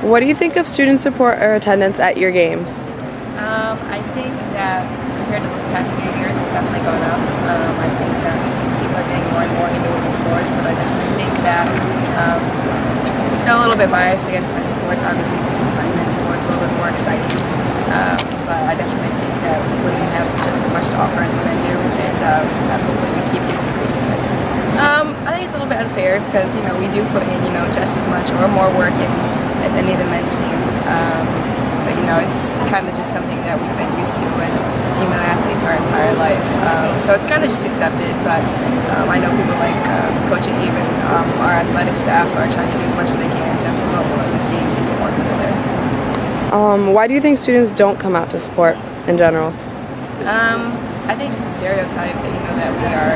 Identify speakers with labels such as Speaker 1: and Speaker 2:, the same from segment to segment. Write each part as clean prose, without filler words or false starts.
Speaker 1: What do you think of student support or attendance at your games?
Speaker 2: I think that compared to the past few years, it's definitely going up. I think that people are getting more and more into women's sports, but I definitely think that it's still a little bit biased against men's sports. Obviously, people find men's sports a little bit more exciting, but I definitely think that women have just as much to offer as the men do, and that hopefully we keep getting increased attendance. I think it's a little bit unfair because we do put in just as much or more work in as any of the men's teams. But it's kind of just something that we've been used to as female athletes our entire life. So it's kind of just accepted, but I know people like Coach Eve and our athletic staff are trying to do as much as they can to promote the women's games and get more people there.
Speaker 1: Why do you think students don't come out to support in general?
Speaker 2: I think just a stereotype that we are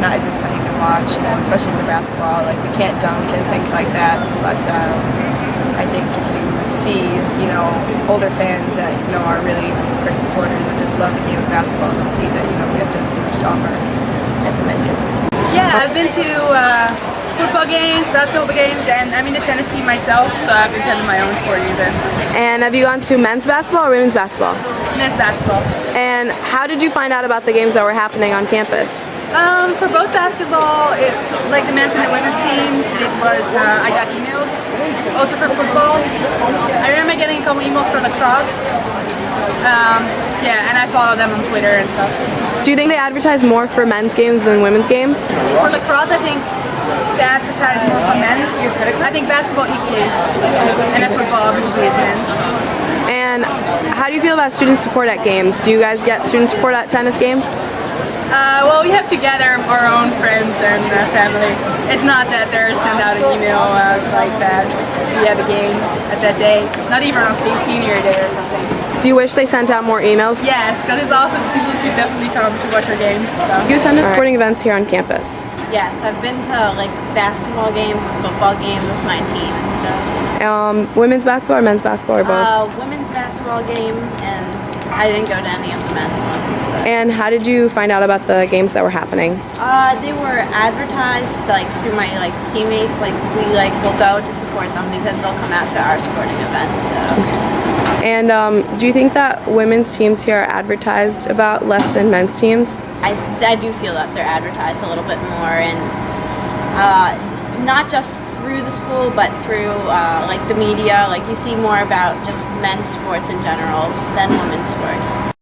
Speaker 2: not as exciting to watch, especially for basketball. Like we can't dunk and things like that. But I think if you see, older fans that are really great supporters and just love the game of basketball, they'll see that we have just as much to offer as the men do.
Speaker 3: Yeah, I've been to football games, basketball games, and I'm in the tennis team myself, so I've attended my own sporting events.
Speaker 1: And have you gone to men's basketball or women's basketball?
Speaker 3: Men's basketball.
Speaker 1: And how did you find out about the games that were happening on campus?
Speaker 3: For both basketball, like the men's and the women's teams, it was I got emails. Also for football, I remember getting a couple emails for lacrosse. Yeah, and I follow them on Twitter and stuff.
Speaker 1: Do you think they advertise more for men's games than women's games?
Speaker 3: For lacrosse, I think they advertise more for men's. I think basketball equally, and then football obviously is men's.
Speaker 1: And how do you feel about student support at games? Do you guys get student support at tennis games?
Speaker 3: Well, we have to gather our own friends and family. It's not that they're sent out an email like that. Do you have a game at that day? Not even on say senior day or something.
Speaker 1: Do you wish they sent out more emails?
Speaker 3: Yes, because it's awesome. People should definitely come to watch our games. So.
Speaker 1: You attended sporting events here on campus?
Speaker 4: Yes, I've been to like basketball games and football games with my team and stuff.
Speaker 1: Women's basketball or men's basketball or both?
Speaker 4: Women's basketball game, and I didn't go to any of the men's ones.
Speaker 1: And how did you find out about the games that were happening?
Speaker 4: They were advertised through my teammates. We will go to support them because they'll come out to our sporting events. So.
Speaker 1: Okay. And do you think that women's teams here are advertised about less than men's teams?
Speaker 4: I do feel that they're advertised a little bit more, and not just through the school, but through the media. You see more about just men's sports in general than women's sports.